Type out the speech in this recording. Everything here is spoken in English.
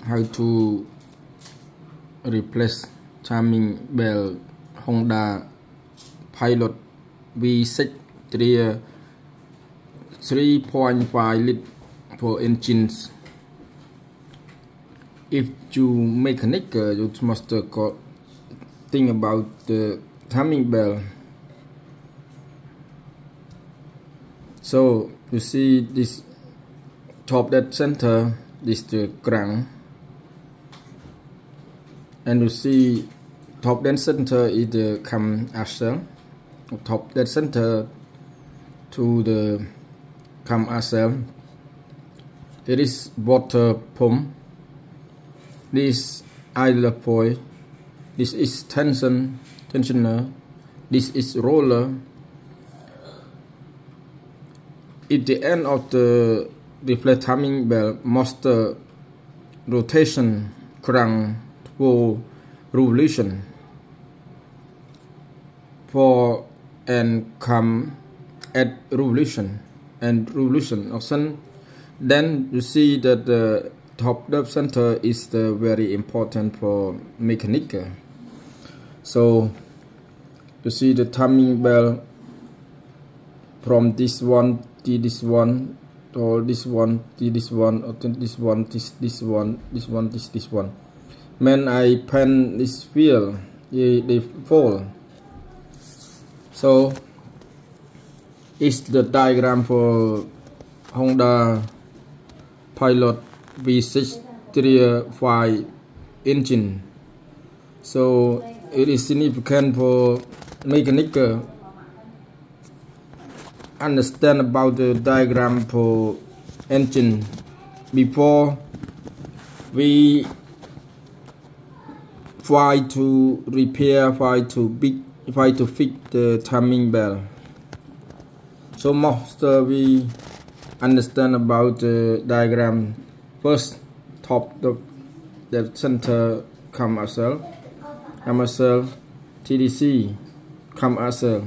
how to replace timing bell Honda Pilot V6 3.5 liter for engines. If you mechanic, you must think about the timing bell. So you see this top dead center, this the crank, and you see top dead center is the cam axle. Top dead center to the cam axle. It is water pump. This idler point. This is tensioner. This is roller. At the end of the display timing bell, master rotation crank for revolution for and come at revolution and revolution option. Then you see that the top dead center is the very important for mechanic. So you see the timing bell from this one to this one, or this one to this one, or this one, this one, this one, this one. When I pen this wheel, they fall. So it's the diagram for Honda Pilot V6 3.5 engine. So it is significant for mechanic understand about the diagram for engine before we try to repair, try to fix the timing bell. So most we understand about the diagram. First, top the center cam axle, TDC cam axle.